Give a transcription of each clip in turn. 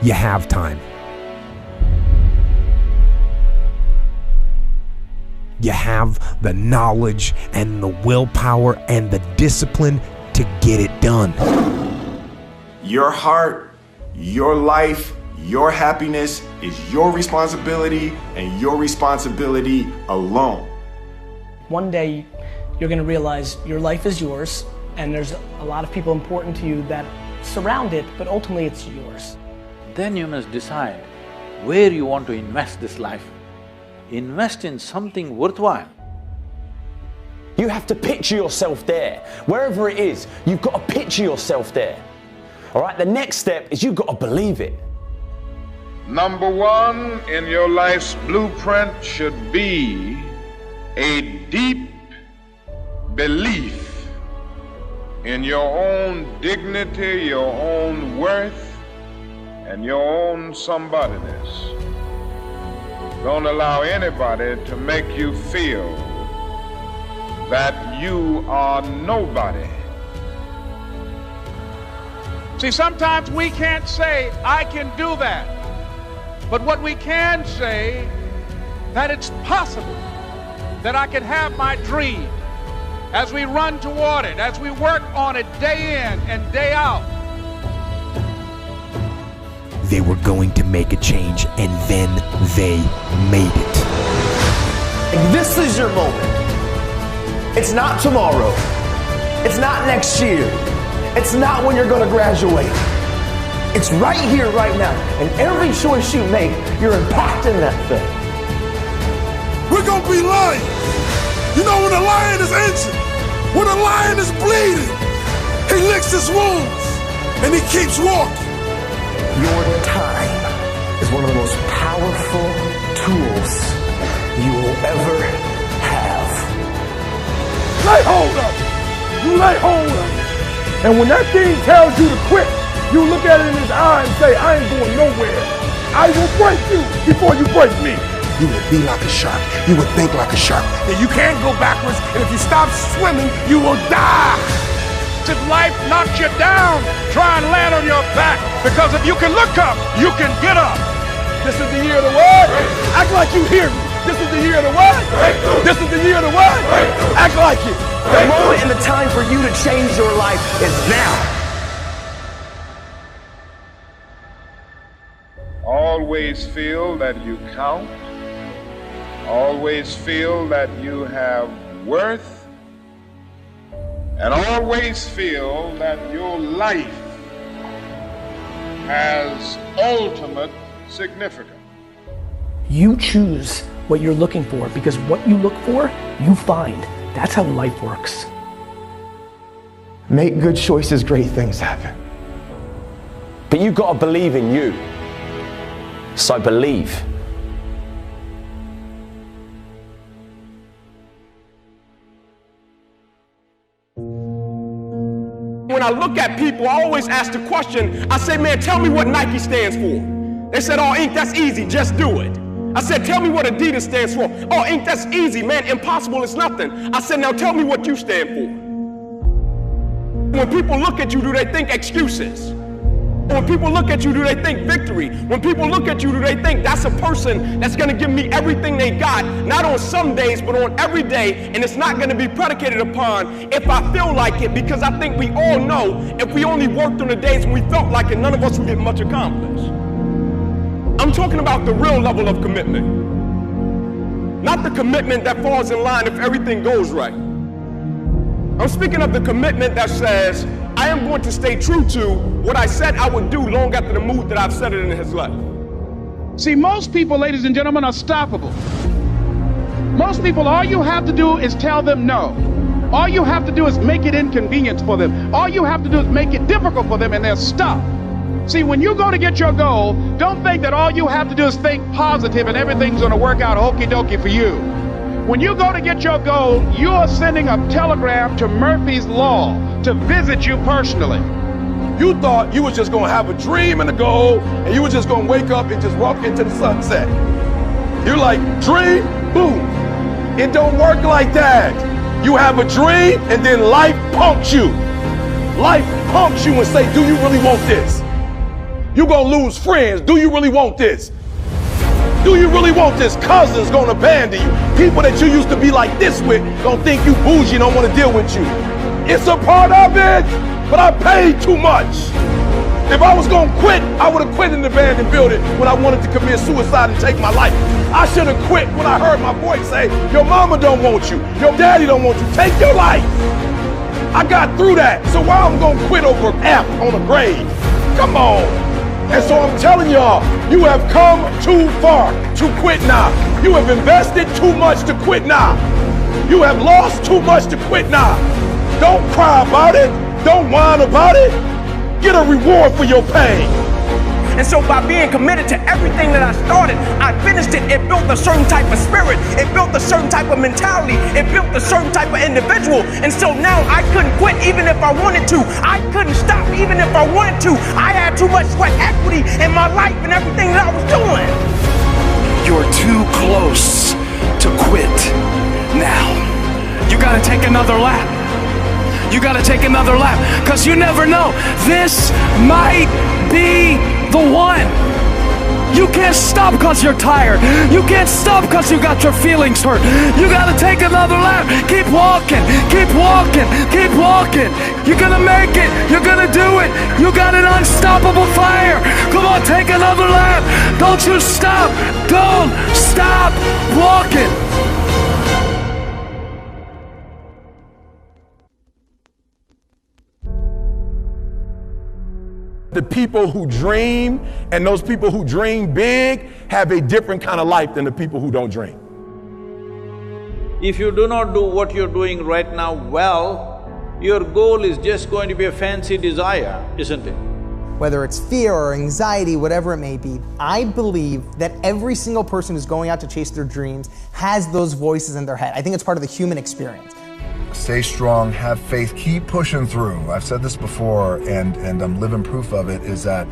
you have time. You have the knowledge and the willpower and the discipline to get it done. Your heart, your life, your happiness is your responsibility and your responsibility alone. One day you're going to realize your life is yours and there's a lot of people important to you that surround it, but ultimately it's yours. Then you must decide where you want to invest this life. Invest in something worthwhile. You have to picture yourself there. Wherever it is, you've got to picture yourself there. All right, the next step is you've got to believe it. Number one in your life's blueprint should be a deep belief in your own dignity, your own worth, and your own somebodyness. Don't allow anybody to make you feel that you are nobody. See, sometimes we can't say, I can do that. But what we can say, that it's possible that I can have my dream as we run toward it, as we work on it day in and day out. They were going to make a change, and then they made it. And this is your moment. It's not tomorrow. It's not next year. It's not when you're going to graduate. It's right here, right now. And every choice you make, you're impacting that thing. We're going to be lions. You know, when a lion is injured, when a lion is bleeding, he licks his wounds and he keeps walking. Your time is one of the most powerful tools you will ever have. Lay hold of it. You lay hold of it. And when that thing tells you to quit, you look at it in his eye and say, I ain't going nowhere. I will break you before you break me. You will be like a shark. You will think like a shark. And you can't go backwards. And if you stop swimming, you will die. If life knocks you down, try and land on your back. Because if you can look up, you can get up. This is the year of the what? Act like you hear me. This is the year of the what? This is the year of the what? Act like it. The moment and the time for you to change your life is now. Always feel that you count. Always feel that you have worth. And always feel that your life has ultimate significance. You choose what you're looking for, because what you look for, you find. That's how life works. Make good choices, great things happen. But you've got to believe in you. So believe. When I look at people, I always ask the question, I say, man, tell me what Nike stands for. They said, oh, Inc., that's easy, just do it. I said, tell me what Adidas stands for. Oh, Inc., that's easy, man, impossible is nothing. I said, now tell me what you stand for. When people look at you, do they think excuses? When people look at you, do they think victory? When people look at you, do they think that's a person that's gonna give me everything they got, not on some days, but on every day, and it's not gonna be predicated upon if I feel like it, because I think we all know if we only worked on the days when we felt like it, none of us would get much accomplished. I'm talking about the real level of commitment. Not the commitment that falls in line if everything goes right. I'm speaking of the commitment that says, I am going to stay true to what I said I would do long after the mood that I've set it in his life. See, most people, ladies and gentlemen, are stoppable. Most people, all you have to do is tell them no. All you have to do is make it inconvenient for them. All you have to do is make it difficult for them, and they'll stop. See, when you go to get your goal, don't think that all you have to do is think positive and everything's going to work out okie dokie for you. When you go to get your goal, you are sending a telegram to Murphy's Law to visit you personally. You thought you was just going to have a dream and a goal, and you were just going to wake up and just walk into the sunset. You're like, dream, boom. It don't work like that. You have a dream, and then life punks you. Life punks you and say, do you really want this? You're gonna lose friends. Do you really want this? Do you really want this? Cousins gonna abandon you. People that you used to be like this with gonna think you bougie, don't wanna deal with you. It's a part of it, but I paid too much. If I was gonna quit, I would have quit in the abandoned building when I wanted to commit suicide and take my life. I should have quit when I heard my voice say, your mama don't want you, your daddy don't want you, take your life. I got through that, so why I'm gonna quit over F on a grade? Come on. And so I'm telling y'all, you have come too far to quit now. You have invested too much to quit now. You have lost too much to quit now. Don't cry about it. Don't whine about it. Get a reward for your pain. And so by being committed to everything that I started, I finished it. It built a certain type of spirit. It built a certain type of mentality. It built a certain type of individual. And so now I couldn't quit even if I wanted to. I couldn't stop even if I wanted to. I had too much sweat equity in my life and everything that I was doing. You're too close to quit now. You gotta take another lap. You gotta take another lap, because you never know. This might be the one. You can't stop because you're tired. You can't stop because you got your feelings hurt. You gotta take another lap. Keep walking, keep walking, keep walking. You're gonna make it. You're gonna do it. You got an unstoppable fire. Come on, take another lap. Don't you stop. Don't stop walking. The people who dream and those people who dream big have a different kind of life than the people who don't dream. If you do not do what you're doing right now well, your goal is just going to be a fancy desire, isn't it? Whether it's fear or anxiety, whatever it may be, I believe that every single person who's going out to chase their dreams has those voices in their head. I think it's part of the human experience. Stay strong, have faith, keep pushing through. I've said this before, and I'm living proof of it, is that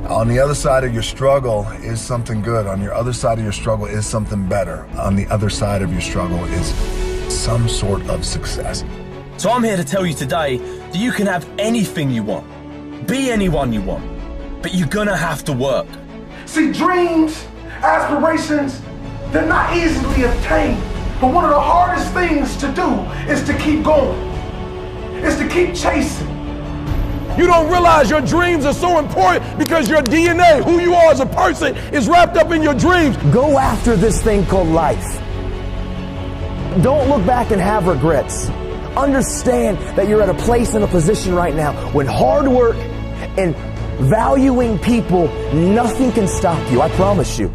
on the other side of your struggle is something good. On your other side of your struggle is something better. On the other side of your struggle is some sort of success. So I'm here to tell you today that you can have anything you want, be anyone you want, but you're gonna have to work. See, dreams, aspirations, they're not easily obtained. But one of the hardest things to do is to keep going, is to keep chasing. You don't realize your dreams are so important because your DNA, who you are as a person, is wrapped up in your dreams. Go after this thing called life. Don't look back and have regrets. Understand that you're at a place and a position right now when hard work and valuing people, nothing can stop you, I promise you.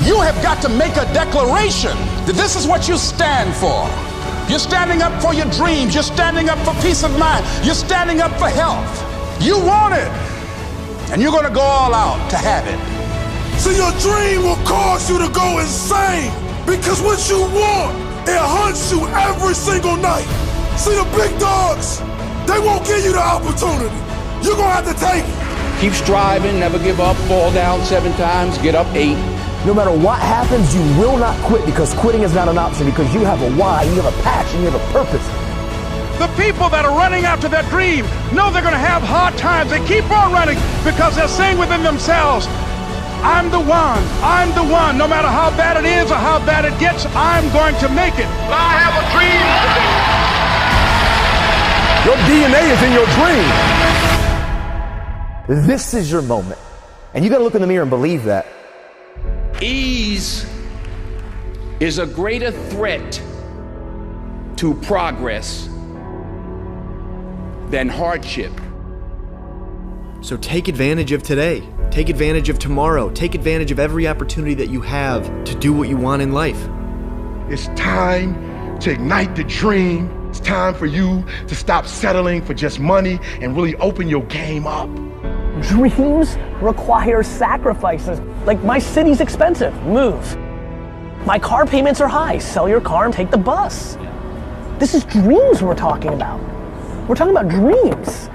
You have got to make a declaration that this is what you stand for. You're standing up for your dreams. You're standing up for peace of mind. You're standing up for health. You want it, and you're going to go all out to have it. So your dream will cause you to go insane because what you want, it hunts you every single night. See, the big dogs, they won't give you the opportunity. You're going to have to take it. Keep striving, never give up, fall down 7 times, get up 8. No matter what happens, you will not quit, because quitting is not an option, because you have a why, you have a passion, you have a purpose. The people that are running after their dream know they're going to have hard times. They keep on running because they're saying within themselves, I'm the one, I'm the one. No matter how bad it is or how bad it gets, I'm going to make it. I have a dream today. Your DNA is in your dream. This is your moment. And you got to look in the mirror and believe that. Ease is a greater threat to progress than hardship. So take advantage of today. Take advantage of tomorrow. Take advantage of every opportunity that you have to do what you want in life. It's time to ignite the dream. It's time for you to stop settling for just money and really open your game up. Dreams require sacrifices. Like, my city's expensive, move. My car payments are high, sell your car and take the bus. This is dreams we're talking about. We're talking about dreams.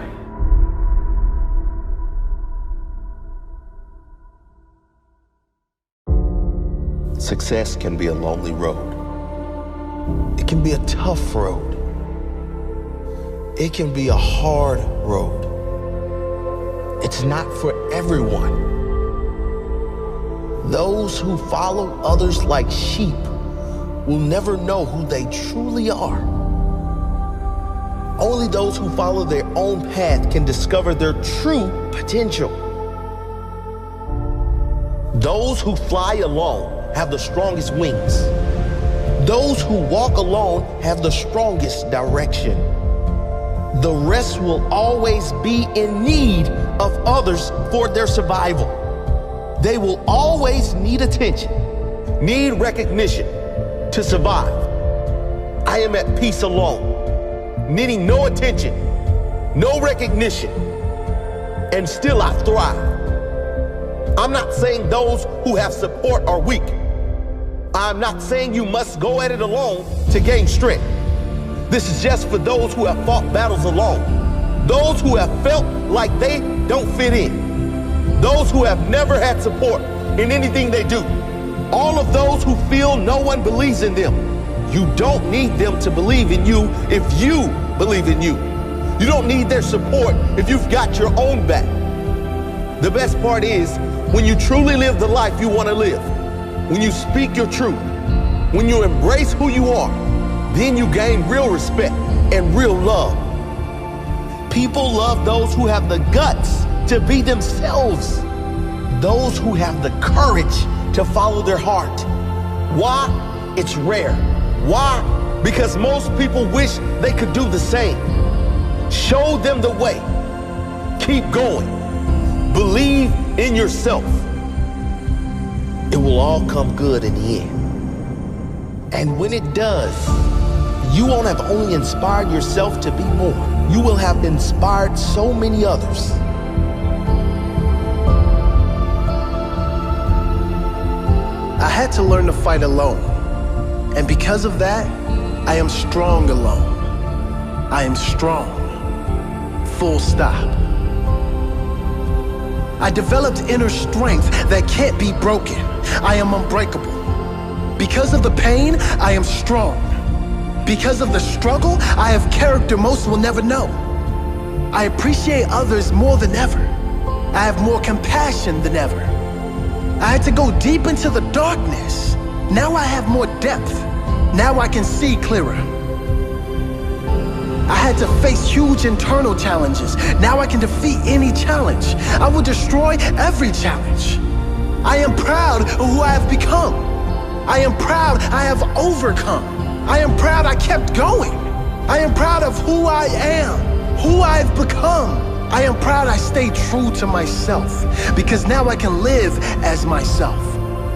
Success can be a lonely road. It can be a tough road. It can be a hard road. It's not for everyone. Those who follow others like sheep will never know who they truly are. Only those who follow their own path can discover their true potential. Those who fly alone have the strongest wings. Those who walk alone have the strongest direction. The rest will always be in need of others for their survival. They will always need attention, need recognition to survive. I am at peace alone, needing no attention, no recognition, and still I thrive. I'm not saying those who have support are weak. I'm not saying you must go at it alone to gain strength. This is just for those who have fought battles alone, those who have felt like they don't fit in, those who have never had support in anything they do, all of those who feel no one believes in them. You don't need them to believe in you if you believe in you. You don't need their support if you've got your own back. The best part is when you truly live the life you want to live, when you speak your truth, when you embrace who you are, then you gain real respect and real love. People love those who have the guts to be themselves, those who have the courage to follow their heart. Why? It's rare. Why? Because most people wish they could do the same. Show them the way. Keep going. Believe in yourself. It will all come good in the end. And when it does, you won't have only inspired yourself to be more. You will have inspired so many others. I had to learn to fight alone. And because of that, I am strong alone. I am strong. Full stop. I developed inner strength that can't be broken. I am unbreakable. Because of the pain, I am strong. Because of the struggle, I have character most will never know. I appreciate others more than ever. I have more compassion than ever. I had to go deep into the darkness. Now I have more depth. Now I can see clearer. I had to face huge internal challenges. Now I can defeat any challenge. I will destroy every challenge. I am proud of who I have become. I am proud I have overcome. I am proud I kept going. I am proud of who I am, who I've become. I am proud I stayed true to myself because now I can live as myself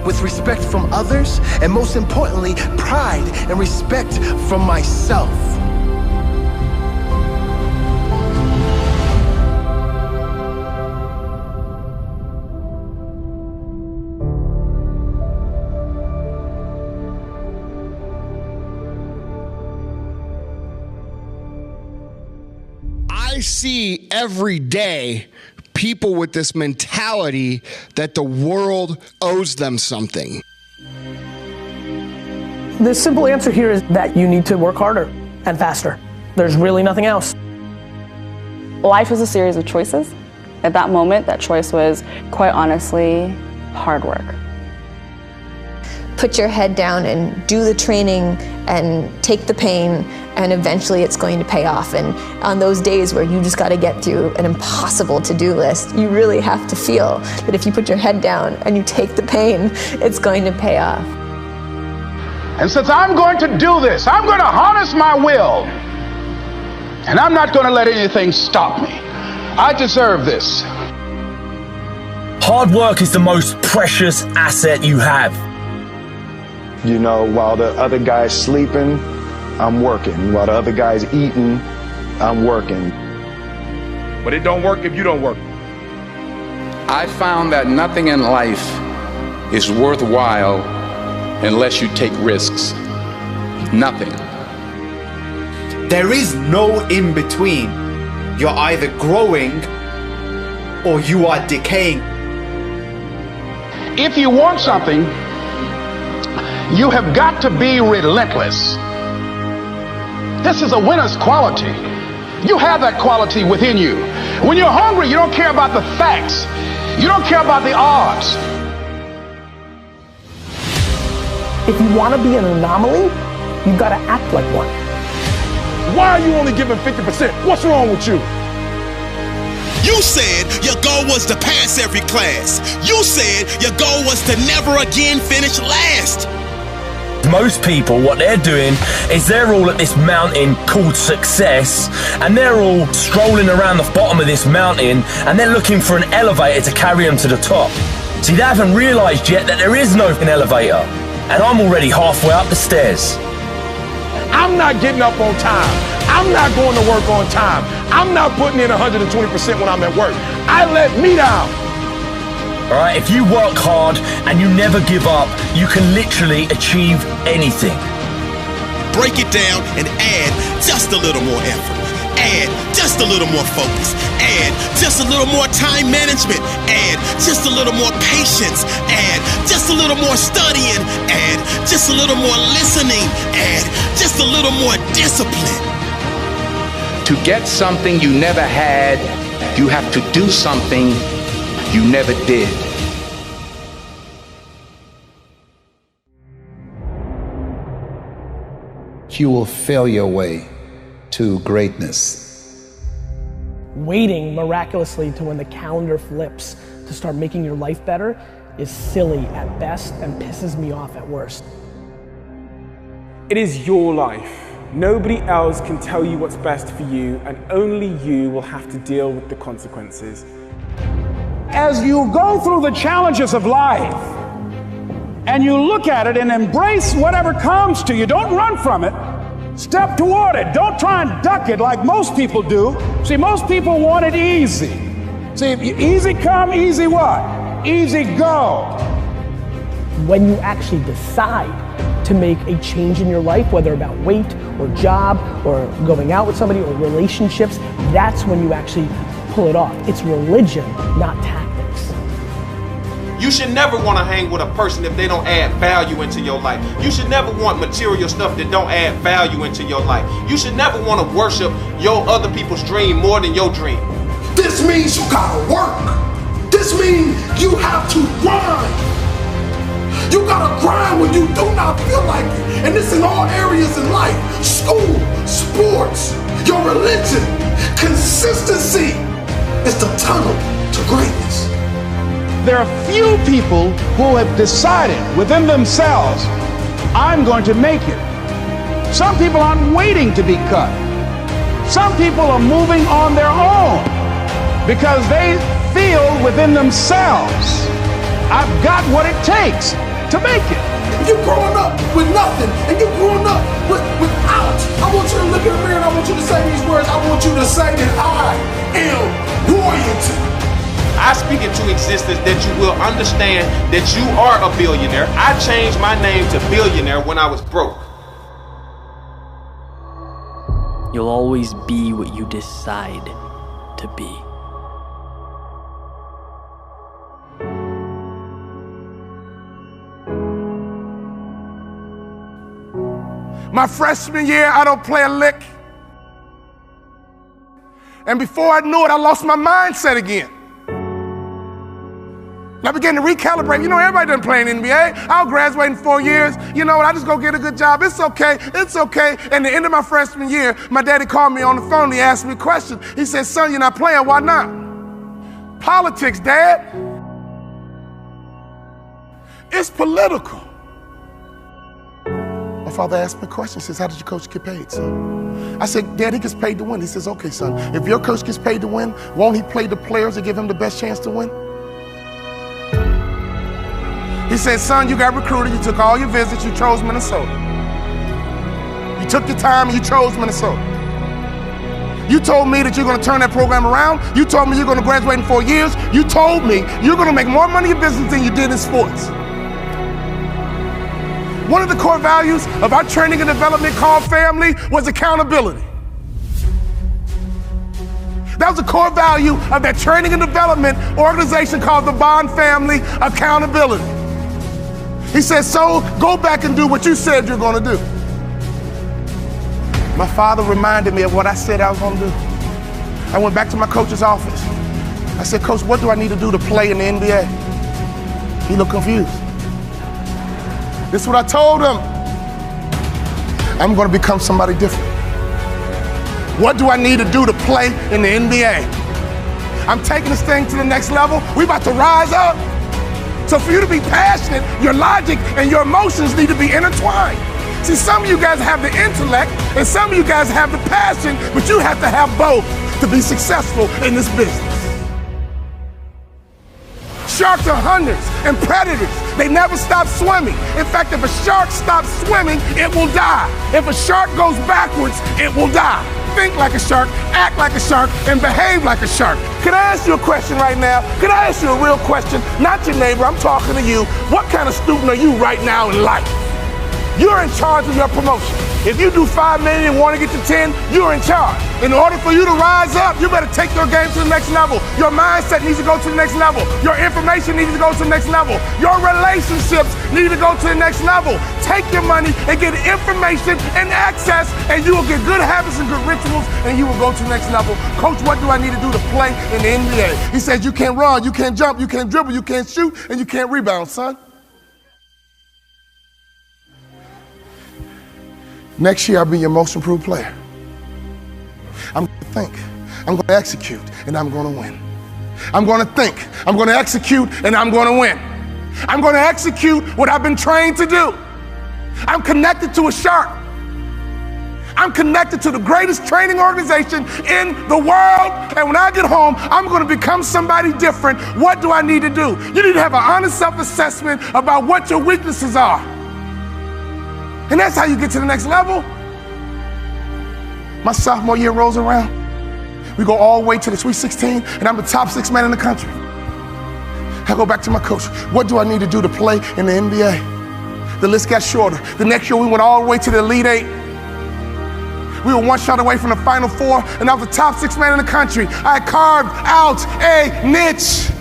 with respect from others and most importantly, pride and respect from myself. I see every day people with this mentality that the world owes them something. The simple answer here is that you need to work harder and faster. There's really nothing else. Life is a series of choices. At that moment, that choice was, quite honestly, hard work. Put your head down and do the training and take the pain, and eventually it's going to pay off. And on those days where you just got to get through an impossible to-do list, you really have to feel that if you put your head down and you take the pain, it's going to pay off. And since I'm going to do this, I'm going to harness my will. And I'm not going to let anything stop me. I deserve this. Hard work is the most precious asset you have. You know, while the other guy's sleeping, I'm working. While the other guy's eating, I'm working. But it don't work if you don't work. I found that nothing in life is worthwhile unless you take risks. Nothing. There is no in between. You're either growing or you are decaying. If you want something, you have got to be relentless. This is a winner's quality. You have that quality within you. When you're hungry, you don't care about the facts. You don't care about the odds. If you want to be an anomaly, you've got to act like one. Why are you only giving 50%? What's wrong with you? You said your goal was to pass every class. You said your goal was to never again finish last. Most people, what they're doing is they're all at this mountain called success, and they're all strolling around the bottom of this mountain, and they're looking for an elevator to carry them to the top. See, they haven't realized yet that there is no elevator, and I'm already halfway up the stairs. I'm not getting up on time. I'm not going to work on time. I'm not putting in 120% when I'm at work. I let me down. All right, if you work hard and you never give up, you can literally achieve anything. Break it down and add just a little more effort. Add just a little more focus. Add just a little more time management. Add just a little more patience. Add just a little more studying. Add just a little more listening. Add just a little more discipline. To get something you never had, you have to do something you never did. You will fail your way to greatness. Waiting miraculously to when the calendar flips to start making your life better is silly at best and pisses me off at worst. It is your life. Nobody else can tell you what's best for you, and only you will have to deal with the consequences. As you go through the challenges of life and you look at it and embrace whatever comes to you, don't run from it. Step toward it. Don't try and duck it like most people do. See, most people want it easy. See, easy come, easy what? Easy go. When you actually decide to make a change in your life, whether about weight or job or going out with somebody or relationships, that's when you actually pull it off. It's religion, not tactics. You should never want to hang with a person if they don't add value into your life. You should never want material stuff that don't add value into your life. You should never want to worship your other people's dream more than your dream. This means you gotta work. This means you have to grind. You gotta grind when you do not feel like it. And this in all areas in life. School, sports, your religion. Consistency is the tunnel to greatness. There are few people who have decided within themselves, I'm going to make it. Some people aren't waiting to be cut. Some people are moving on their own because they feel within themselves, I've got what it takes to make it. If you're growing up with nothing and you're growing up without, I want you to look in the mirror and I want you to say these words. I want you to say that I am royalty. I speak into existence that you will understand that you are a billionaire. I changed my name to billionaire when I was broke. You'll always be what you decide to be. My freshman year, I don't play a lick. And before I knew it, I lost my mindset again. I began to recalibrate. You know, everybody doesn't play in the NBA. I'll graduate in 4 years. You know what? I just go get a good job. It's okay. It's okay. And at the end of my freshman year, my daddy called me on the phone. He asked me a question. He said, son, you're not playing. Why not? Politics, Dad. It's political. My father asked me a question. He says, how did your coach get paid, son? I said, Dad, he gets paid to win. He says, okay, son, if your coach gets paid to win, won't he play the players to give him the best chance to win? He said, son, you got recruited, you took all your visits, you chose Minnesota. You took your time and you chose Minnesota. You told me that you're gonna turn that program around. You told me you're gonna graduate in 4 years. You told me you're gonna make more money in business than you did in sports. One of the core values of our training and development called family was accountability. That was the core value of that training and development organization called the Bond Family Accountability. He said, so go back and do what you said you're gonna do. My father reminded me of what I said I was gonna do. I went back to my coach's office. I said, Coach, what do I need to do to play in the NBA? He looked confused. This is what I told him. I'm going to become somebody different. What do I need to do to play in the NBA? I'm taking this thing to the next level. We about to rise up. So for you to be passionate, your logic and your emotions need to be intertwined. See, some of you guys have the intellect and some of you guys have the passion, but you have to have both to be successful in this business. Sharks are hunters and predators. They never stop swimming. In fact, if a shark stops swimming, it will die. If a shark goes backwards, it will die. Think like a shark, act like a shark, and behave like a shark. Can I ask you a question right now? Can I ask you a real question? Not your neighbor, I'm talking to you. What kind of student are you right now in life? You're in charge of your promotion. If you do 5 million and want to get to 10, you're in charge. In order for you to rise up, you better take your game to the next level. Your mindset needs to go to the next level. Your information needs to go to the next level. Your relationships need to go to the next level. Take your money and get information and access, and you will get good habits and good rituals, and you will go to the next level. Coach, what do I need to do to play in the NBA? He says, you can't run, you can't jump, you can't dribble, you can't shoot, and you can't rebound, son. Next year, I'll be your most improved player. I'm going to think, I'm going to execute, and I'm going to win. I'm going to think, I'm going to execute, and I'm going to win. I'm going to execute what I've been trained to do. I'm connected to a shark. I'm connected to the greatest training organization in the world, and when I get home, I'm going to become somebody different. What do I need to do? You need to have an honest self-assessment about what your weaknesses are. And that's how you get to the next level. My sophomore year rolls around. We go all the way to the Sweet 16, and I'm the top 6 man in the country. I go back to my coach. What do I need to do to play in the NBA? The list got shorter. The next year, we went all the way to the Elite 8. We were 1 shot away from the Final 4, and I was the top 6 man in the country. I carved out a niche.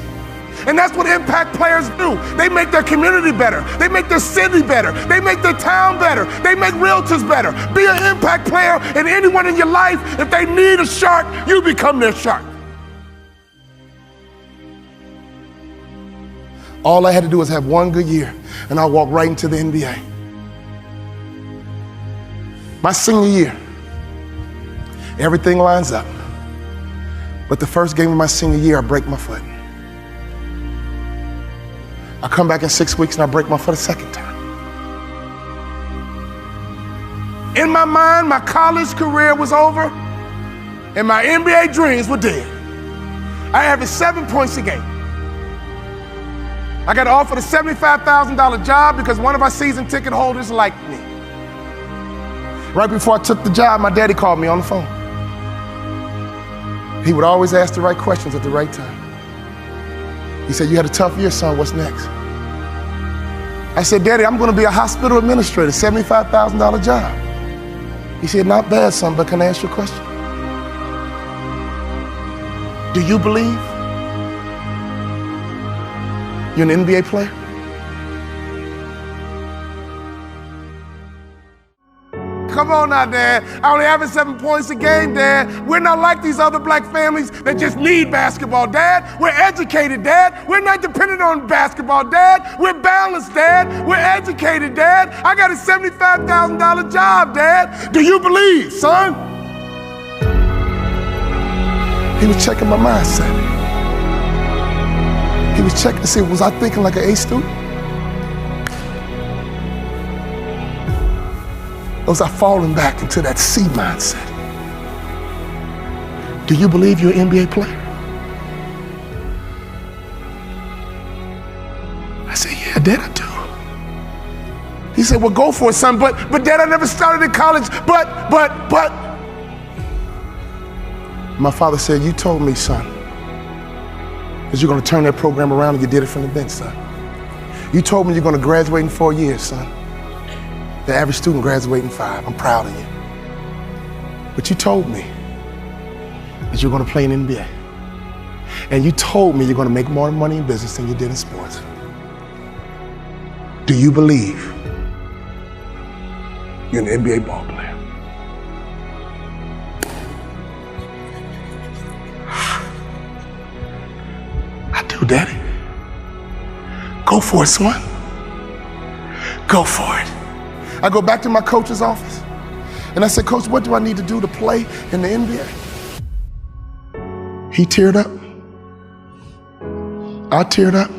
And that's what impact players do. They make their community better. They make their city better. They make their town better. They make realtors better. Be an impact player, and anyone in your life, if they need a shark, you become their shark. All I had to do was have 1 good year, and I walked right into the NBA. My senior year, everything lines up. But the first game of my senior year, I break my foot. I come back in 6 weeks and I break my foot a second time. In my mind, my college career was over and my NBA dreams were dead. I averaged 7 points a game. I got offered a $75,000 job because one of our season ticket holders liked me. Right before I took the job, my daddy called me on the phone. He would always ask the right questions at the right time. He said, you had a tough year, son, what's next? I said, Daddy, I'm gonna be a hospital administrator, $75,000 job. He said, not bad, son, but can I ask you a question? Do you believe you're an NBA player? Come on now, Dad. I only average 7 points a game, Dad. We're not like these other black families that just need basketball, Dad. We're educated, Dad. We're not dependent on basketball, Dad. We're balanced, Dad. We're educated, Dad. I got a $75,000 job, Dad. Do you believe, son? He was checking my mindset. He was checking to see, was I thinking like an A student? Or was I falling back into that C mindset? Do you believe you're an NBA player? I said, yeah, Dad, I do. He said, well, go for it, son, but Dad, I never started in college, but. My father said, you told me, son, that you're gonna turn that program around and you did it from the bench, son. You told me you're gonna graduate in 4 years, son. The average student graduates in 5. I'm proud of you. But you told me that you're going to play in the NBA. And you told me you're going to make more money in business than you did in sports. Do you believe you're an NBA ball player? Well, Daddy, go for it, son. Go for it. I go back to my coach's office and I said, Coach, what do I need to do to play in the NBA? He teared up. I teared up.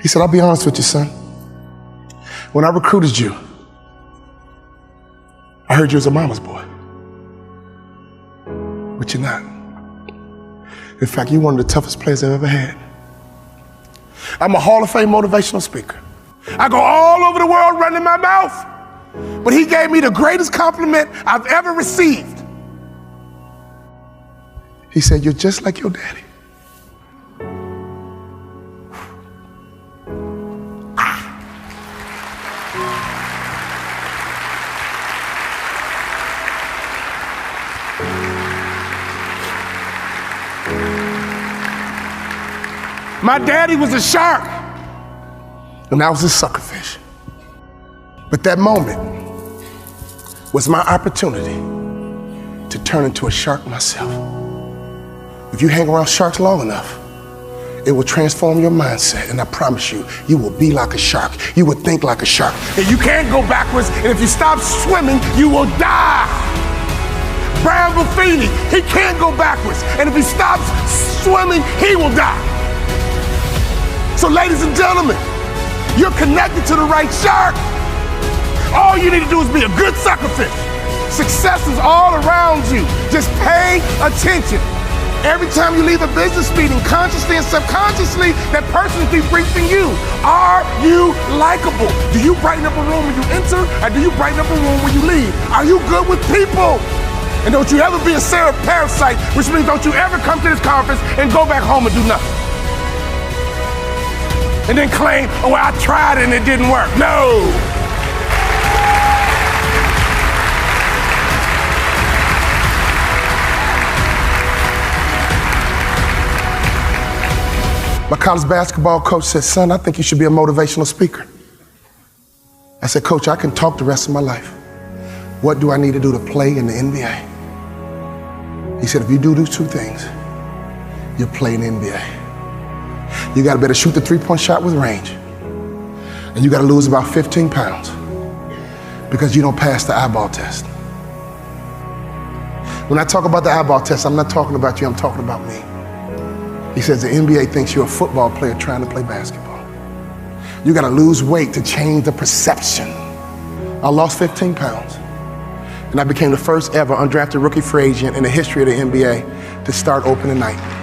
He said, I'll be honest with you, son. When I recruited you, I heard you was a mama's boy. But you're not. In fact, you're one of the toughest players I've ever had. I'm a Hall of Fame motivational speaker. I go all over the world running my mouth. But he gave me the greatest compliment I've ever received. He said, you're just like your daddy. My daddy was a shark, and I was a suckerfish. But that moment was my opportunity to turn into a shark myself. If you hang around sharks long enough, it will transform your mindset, and I promise you, you will be like a shark. You will think like a shark. And you can't go backwards, and if you stop swimming, you will die. Brian Buffini, he can't go backwards, and if he stops swimming, he will die. So ladies and gentlemen, you're connected to the right shark. All you need to do is be a good suckerfish. Success is all around you. Just pay attention. Every time you leave a business meeting, consciously and subconsciously, that person is debriefing you. Are you likable? Do you brighten up a room when you enter, or do you brighten up a room when you leave? Are you good with people? And don't you ever be a Sarah parasite, which means don't you ever come to this conference and go back home and do nothing. And then claim, oh, I tried and it didn't work. No. My college basketball coach said, son, I think you should be a motivational speaker. I said, Coach, I can talk the rest of my life. What do I need to do to play in the NBA? He said, if you do these two things, you'll play in the NBA. You got to better shoot the three-point shot with range. And you got to lose about 15 pounds because you don't pass the eyeball test. When I talk about the eyeball test, I'm not talking about you, I'm talking about me. He says the NBA thinks you're a football player trying to play basketball. You got to lose weight to change the perception. I lost 15 pounds. And I became the first ever undrafted rookie free agent in the history of the NBA to start opening night.